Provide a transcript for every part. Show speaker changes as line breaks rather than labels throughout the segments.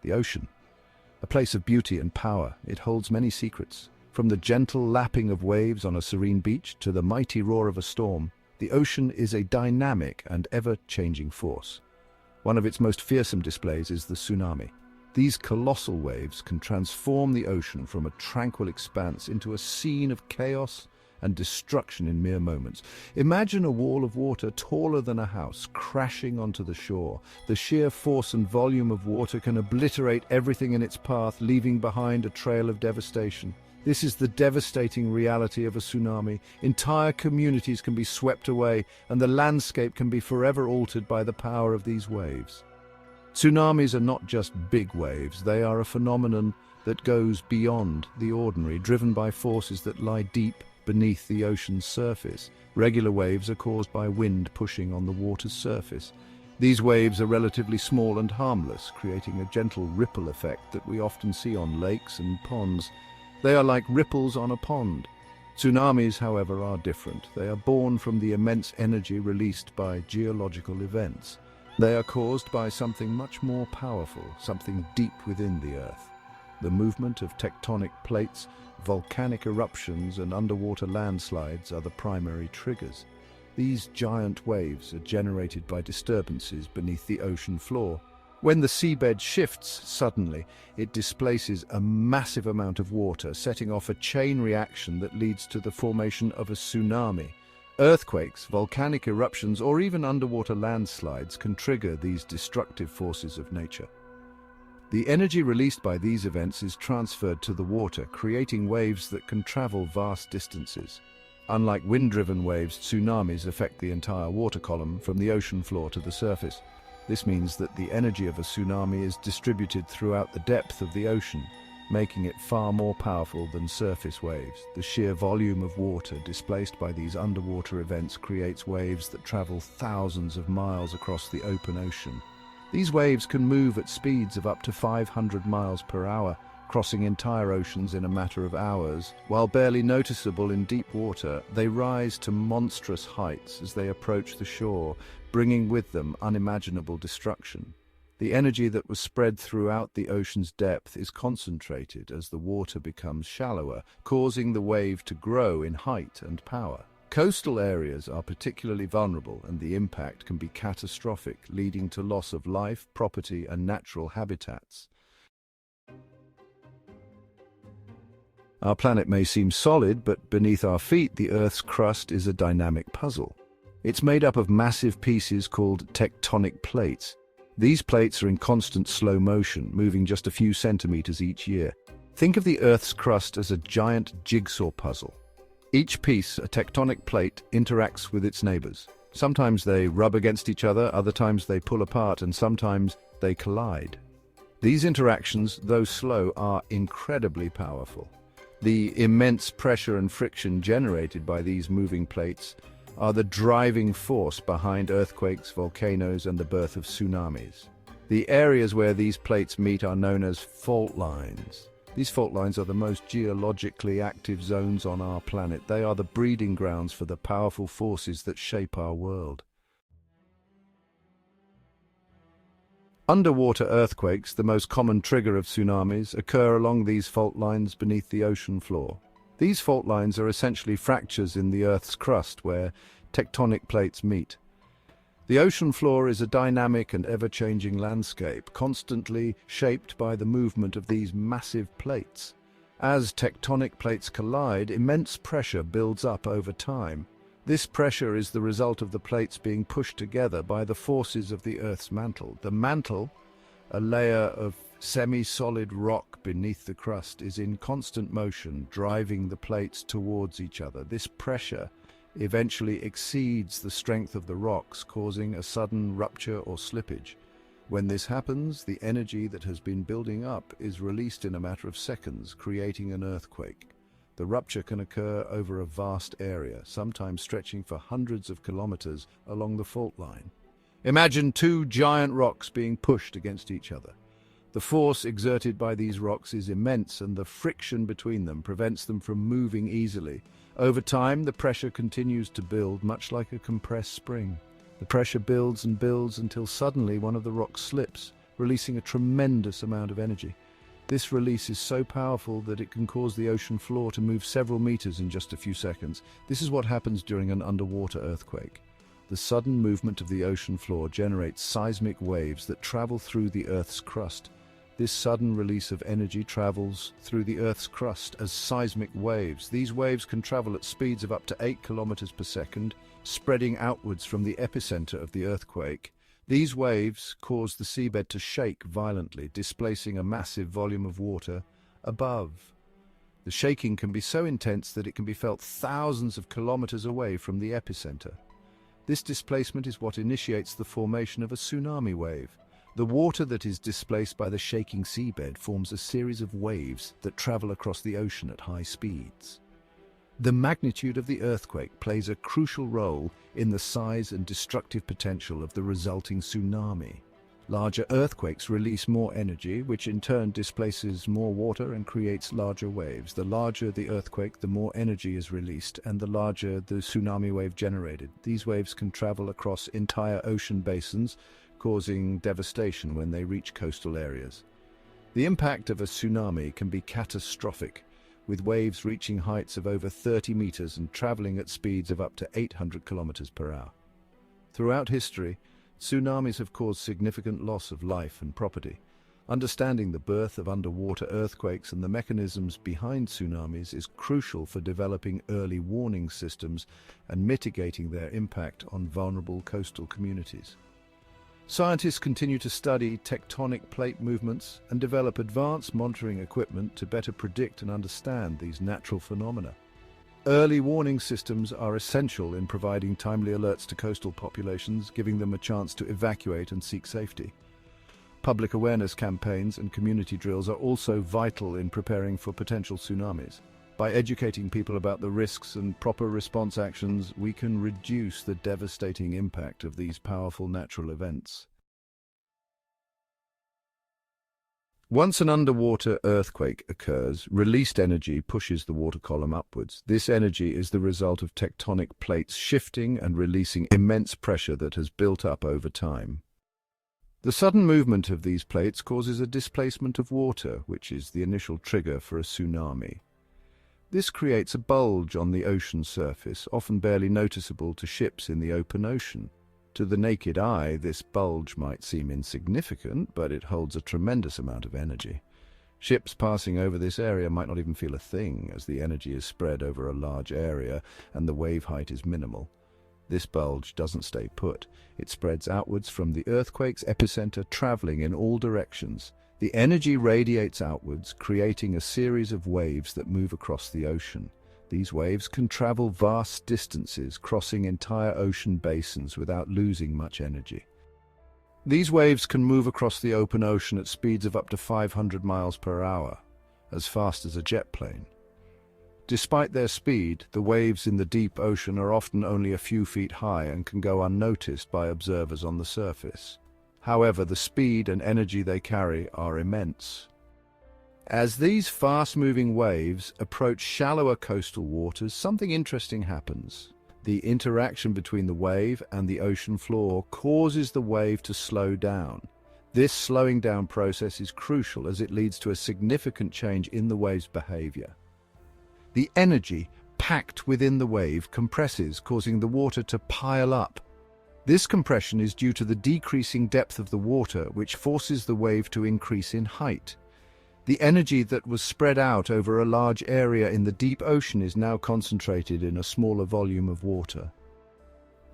The ocean, a place of beauty and power, it holds many secrets. From the gentle lapping of waves on a serene beach to the mighty roar of a storm, the ocean is a dynamic and ever-changing force. One of its most fearsome displays is the tsunami. These colossal waves can transform the ocean from a tranquil expanse into a scene of chaos and destruction in mere moments. Imagine a wall of water taller than a house crashing onto the shore. The sheer force and volume of water can obliterate everything in its path, leaving behind a trail of devastation. This is the devastating reality of a tsunami. Entire communities can be swept away, and the landscape can be forever altered by the power of these waves. Tsunamis are not just big waves, they are a phenomenon that goes beyond the ordinary, driven by forces that lie deep beneath the ocean's surface. Regular waves are caused by wind pushing on the water's surface. These waves are relatively small and harmless, creating a gentle ripple effect that we often see on lakes and ponds. They are like ripples on a pond. Tsunamis, however, are different. They are born from the immense energy released by geological events. They are caused by something much more powerful, something deep within the earth. The movement of tectonic plates, volcanic eruptions, and underwater landslides are the primary triggers. These giant waves are generated by disturbances beneath the ocean floor. When the seabed shifts suddenly, it displaces a massive amount of water, setting off a chain reaction that leads to the formation of a tsunami. Earthquakes, volcanic eruptions, or even underwater landslides can trigger these destructive forces of nature. The energy released by these events is transferred to the water, creating waves that can travel vast distances. Unlike wind-driven waves, tsunamis affect the entire water column from the ocean floor to the surface. This means that the energy of a tsunami is distributed throughout the depth of the ocean, making it far more powerful than surface waves. The sheer volume of water displaced by these underwater events creates waves that travel thousands of miles across the open ocean. These waves can move at speeds of up to 500 miles per hour, crossing entire oceans in a matter of hours. While barely noticeable in deep water, they rise to monstrous heights as they approach the shore, bringing with them unimaginable destruction. The energy that was spread throughout the ocean's depth is concentrated as the water becomes shallower, causing the wave to grow in height and power. Coastal areas are particularly vulnerable, and the impact can be catastrophic, leading to loss of life, property, and natural habitats. Our planet may seem solid, but beneath our feet, the Earth's crust is a dynamic puzzle. It's made up of massive pieces called tectonic plates. These plates are in constant slow motion, moving just a few centimeters each year. Think of the Earth's crust as a giant jigsaw puzzle. Each piece, a tectonic plate, interacts with its neighbors. Sometimes they rub against each other, other times they pull apart, and sometimes they collide. These interactions, though slow, are incredibly powerful. The immense pressure and friction generated by these moving plates are the driving force behind earthquakes, volcanoes, and the birth of tsunamis. The areas where these plates meet are known as fault lines. These fault lines are the most geologically active zones on our planet. They are the breeding grounds for the powerful forces that shape our world. Underwater earthquakes, the most common trigger of tsunamis, occur along these fault lines beneath the ocean floor. These fault lines are essentially fractures in the Earth's crust where tectonic plates meet. The ocean floor is a dynamic and ever-changing landscape, constantly shaped by the movement of these massive plates. As tectonic plates collide, immense pressure builds up over time. This pressure is the result of the plates being pushed together by the forces of the Earth's mantle. The mantle, a layer of semi-solid rock beneath the crust, is in constant motion, driving the plates towards each other. This pressure eventually exceeds the strength of the rocks, causing a sudden rupture or slippage. When this happens, the energy that has been building up is released in a matter of seconds, creating an earthquake. The rupture can occur over a vast area, sometimes stretching for hundreds of kilometers along the fault line. Imagine two giant rocks being pushed against each other. The force exerted by these rocks is immense, and the friction between them prevents them from moving easily. Over time, the pressure continues to build, much like a compressed spring. The pressure builds and builds until suddenly one of the rocks slips, releasing a tremendous amount of energy. This release is so powerful that it can cause the ocean floor to move several meters in just a few seconds. This is what happens during an underwater earthquake. The sudden movement of the ocean floor generates seismic waves that travel through the Earth's crust. This sudden release of energy travels through the Earth's crust as seismic waves. These waves can travel at speeds of up to 8 kilometers per second, spreading outwards from the epicenter of the earthquake. These waves cause the seabed to shake violently, displacing a massive volume of water above. The shaking can be so intense that it can be felt thousands of kilometers away from the epicenter. This displacement is what initiates the formation of a tsunami wave. The water that is displaced by the shaking seabed forms a series of waves that travel across the ocean at high speeds. The magnitude of the earthquake plays a crucial role in the size and destructive potential of the resulting tsunami. Larger earthquakes release more energy, which in turn displaces more water and creates larger waves. The larger the earthquake, the more energy is released, and the larger the tsunami wave generated. These waves can travel across entire ocean basins, causing devastation when they reach coastal areas. The impact of a tsunami can be catastrophic, with waves reaching heights of over 30 meters and traveling at speeds of up to 800 kilometers per hour. Throughout history, tsunamis have caused significant loss of life and property. Understanding the birth of underwater earthquakes and the mechanisms behind tsunamis is crucial for developing early warning systems and mitigating their impact on vulnerable coastal communities. Scientists continue to study tectonic plate movements and develop advanced monitoring equipment to better predict and understand these natural phenomena. Early warning systems are essential in providing timely alerts to coastal populations, giving them a chance to evacuate and seek safety. Public awareness campaigns and community drills are also vital in preparing for potential tsunamis. By educating people about the risks and proper response actions, we can reduce the devastating impact of these powerful natural events. Once an underwater earthquake occurs, released energy pushes the water column upwards. This energy is the result of tectonic plates shifting and releasing immense pressure that has built up over time. The sudden movement of these plates causes a displacement of water, which is the initial trigger for a tsunami. This creates a bulge on the ocean surface, often barely noticeable to ships in the open ocean. To the naked eye, this bulge might seem insignificant, but it holds a tremendous amount of energy. Ships passing over this area might not even feel a thing, as the energy is spread over a large area and the wave height is minimal. This bulge doesn't stay put. It spreads outwards from the earthquake's epicenter, traveling in all directions. The energy radiates outwards, creating a series of waves that move across the ocean. These waves can travel vast distances, crossing entire ocean basins without losing much energy. These waves can move across the open ocean at speeds of up to 500 miles per hour, as fast as a jet plane. Despite their speed, the waves in the deep ocean are often only a few feet high and can go unnoticed by observers on the surface. However, the speed and energy they carry are immense. As these fast-moving waves approach shallower coastal waters, something interesting happens. The interaction between the wave and the ocean floor causes the wave to slow down. This slowing down process is crucial as it leads to a significant change in the wave's behavior. The energy packed within the wave compresses, causing the water to pile up. This compression is due to the decreasing depth of the water, which forces the wave to increase in height. The energy that was spread out over a large area in the deep ocean is now concentrated in a smaller volume of water.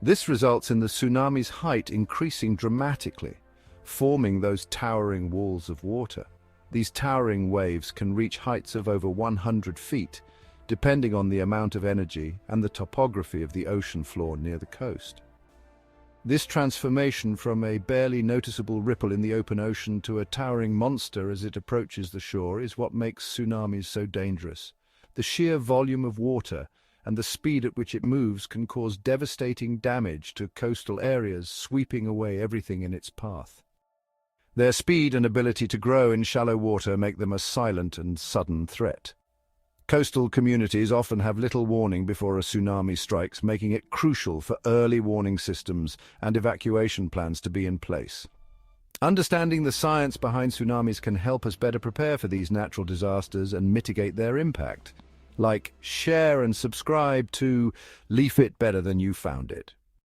This results in the tsunami's height increasing dramatically, forming those towering walls of water. These towering waves can reach heights of over 100 feet, depending on the amount of energy and the topography of the ocean floor near the coast. This transformation from a barely noticeable ripple in the open ocean to a towering monster as it approaches the shore is what makes tsunamis so dangerous. The sheer volume of water and the speed at which it moves can cause devastating damage to coastal areas, sweeping away everything in its path. Their speed and ability to grow in shallow water make them a silent and sudden threat. Coastal communities often have little warning before a tsunami strikes, making it crucial for early warning systems and evacuation plans to be in place. Understanding the science behind tsunamis can help us better prepare for these natural disasters and mitigate their impact. Like, share and subscribe to Leaf It Better Than You Found It.